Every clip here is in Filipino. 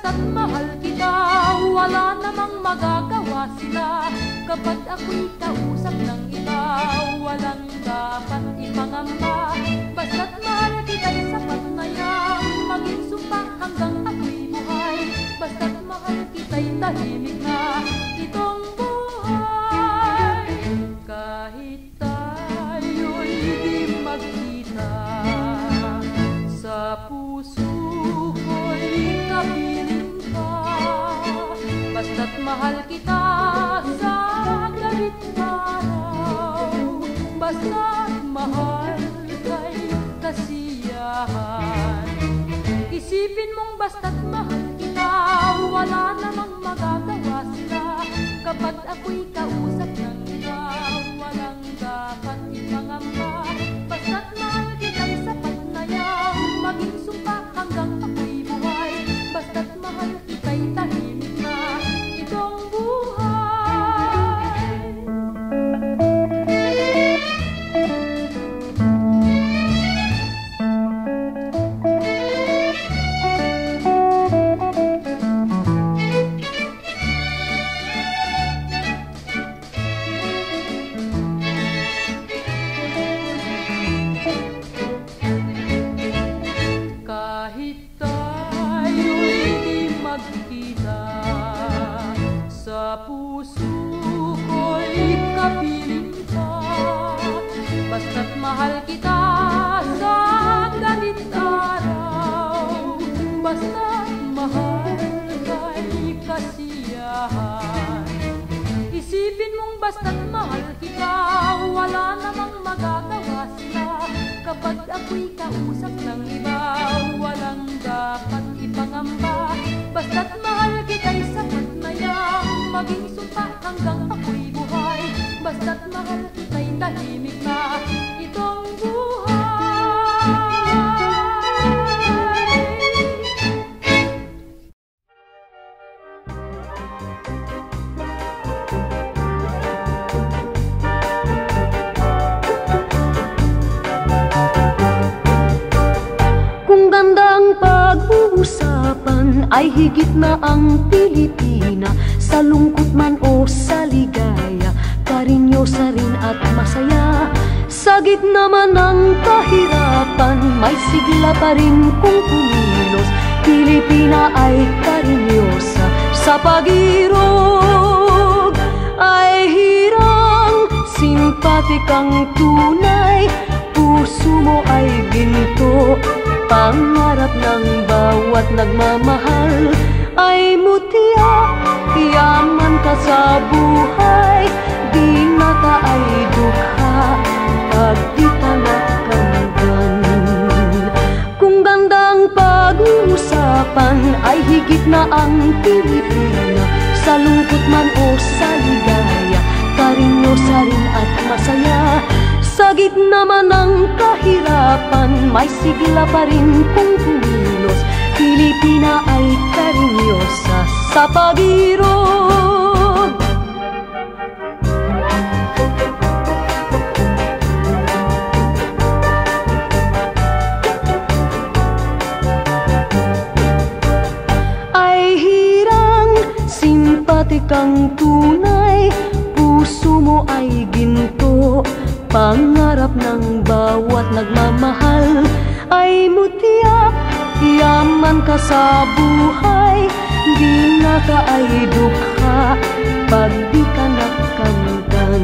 basta't mahal kita, wala namang magagawa sila. Kapag ako'y kausap ng iba, walang dapat ipangamba. Basta't mahal kita'y sapat na yan, maging sumpa hanggang ako'y buhay. Basta't mahal kita'y tahimik na itong buhay. Kahit tayo'y di magkita, sa puso ko'y kapiling ka. Basta't mahal kita sa galit araw, basta't mahal kay kasiyahan. Isipin mong basta't mahal kita, wala namang magagawa sila. Kapag ako'y kausap ng iba, walang dapat ipangamba. Basta't mahal kita'y sapat na yan, maging sumpa hanggang ako'y buhay. Basta't mahal kita'y tahimik na itong buhay. Kahit tayo'y di magkita, sa puso ko'y kapiling ka. Basta't mahal kita sa ganit araw, basta't mahal kay kasiyahan. Isipin mong basta't mahal kita, wala namang magagawa sila. Kapag ako'y kausap ng iba, walang dapat ipangamba. Basta't mahal kita'y sapat na yan, maging sumpa hanggang ako'y buhay. Basta't mahal kita'y tahimik na itong buhay. Kung gandang pag-uusapan ay higit na ang Pilipina, sa lungkot man o sa ligaya, karinyosa rin at masaya. Sa gitna man ng kahirapan, may sigla pa rin kung kumilos. Pilipina ay karinyosa, sa pag-irog ay hirang, simpatikang tunay. Puso mo ay ginto, pangarap ng bawat nagmamahal ay mutya. Yaman ka sa buhay, di nata ay dukha, pag di ka nakamtan. Kung gandang pag-uusapan ay higit na ang Pilipina, sa lungkot man o sa ligaya, karinyosa rin at masaya. Sa gitna man ng kahirapan, may sigla pa rin kung kumilos. Pilipina ay karinyosa, sa pag-irog. Ay hirang, simpatikang tunay. Puso mo ay ginto, pangarap ng bawat nagmamahal ay mutya. Yaman ka sa buhay, di na ka ay dukha, pag di ka nakamtan.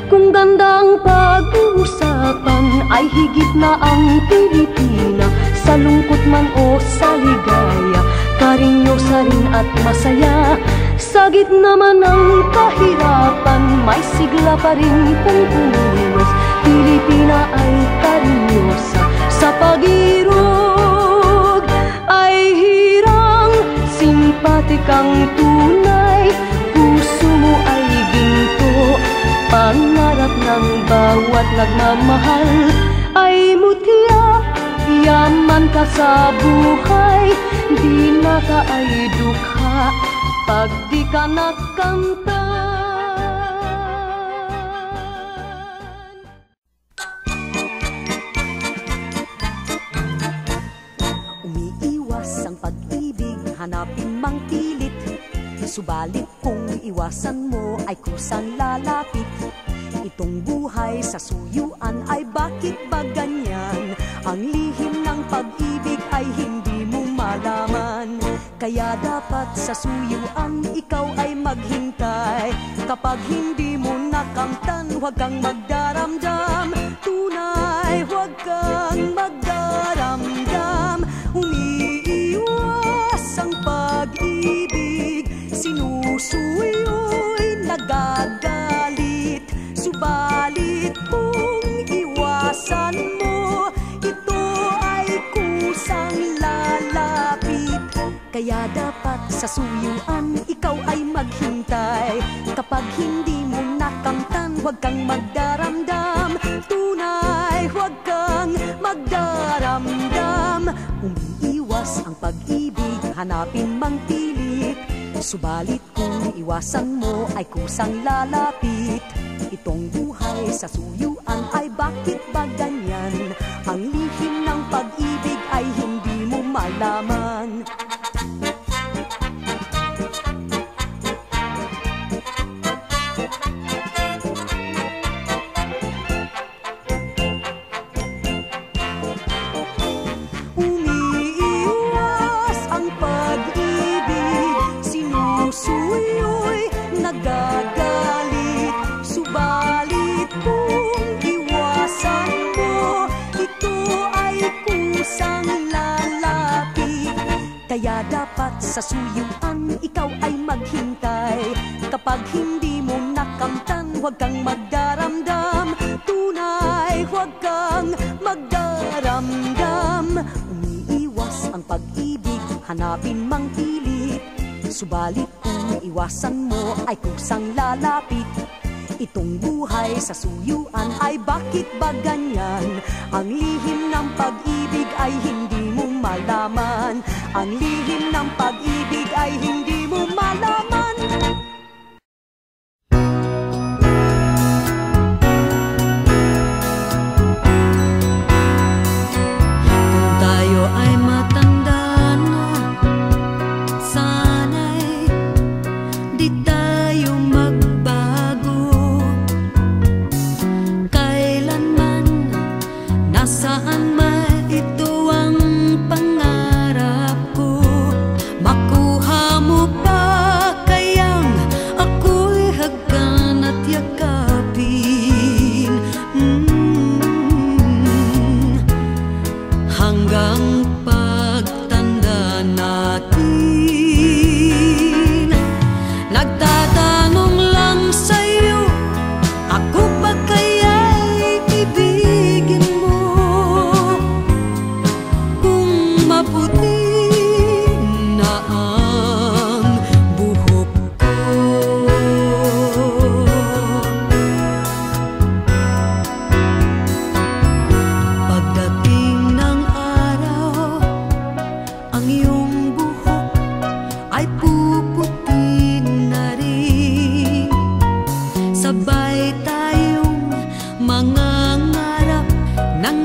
Kung gandang pag-uusapan ay higit na ang Pilipina, sa lungkot man o sa ligaya, karinyosa rin at masaya. Sa gitna man ng kahirapan, may sigla pa rin kung kumilos. Pilipina ay karinyosa, sa pag-irog ay hirang, simpatikang tunay. Puso mo ay ginto, pangarap ng bawat nagmamahal ay mutya. Yaman ka sa buhay, di na ka ay dukha, pag di ka nakamtan. Umiiwas ang pag-ibig hanapin mang pilit. Subalit kung iwasan mo ay kusang lalapit. Itong buhay sa suyuan ay bakit ba ganyan? Ang lihim ng pag-ibig ay hindi mo malaman. Kaya dapat sa suyuan ikaw ay maghintay. Kapag hindi mo nakamtan, huwag kang magdaramdam. Tunay, huwag kang magdaramdam. Umiiwas ang pag-ibig, sinusuyo'y nagagalit. Subalit kung iwasan mo, ito ay kusang lalapit. Kaya dapat sa suyuan ikaw ay maghintay. Kapag hindi mo nakamtan, huwag kang magdaramdam. Tunay, huwag kang magdaramdam. Umiiwas ang pag-ibig, hanapin mang pilit. Subalit kung iwasan mo ay kusang lalapit. Itong buhay sa suyuan ay bakit ba ganyan? Ang lihim ng pag-ibig ay hindi mo malaman. Umiiwas ang pag-ibig, sinusuyo'y nagagalit. Subalit kung iwasan mo, ito ay kusang lalapit. Kaya dapat sa suyuan ikaw ay maghintay. Kapag hindi mo nakamtan, huwag kang magdaramdam. Tunay, huwag kang magdaramdam. Umiiwas ang pag-ibig, hanapin mang pilit. Subalit kung iwasan mo ay kusang lalapit. Itong buhay sa suyuan ay bakit ba ganyan? Ang lihim ng pag-ibig ay hindi mo malaman. Ang lihim ng pag-ibig ay hindi mo malaman. Kung tayo ay matanda na, sana'y di tayo magbago. Kailanman, nasaan man ito ang pangarap ko. Makuha mo pa kayang ako'y hagkan at yakapin. Hanggang pagtanda natin, nagtatanong lang sa'yo, ako ba kaya'y ibigin mo? Kung maputi na ang buhok ko, pagdating ng araw, ang iyong buhok ay puputi na rin. Sabay tayong mangangarap ng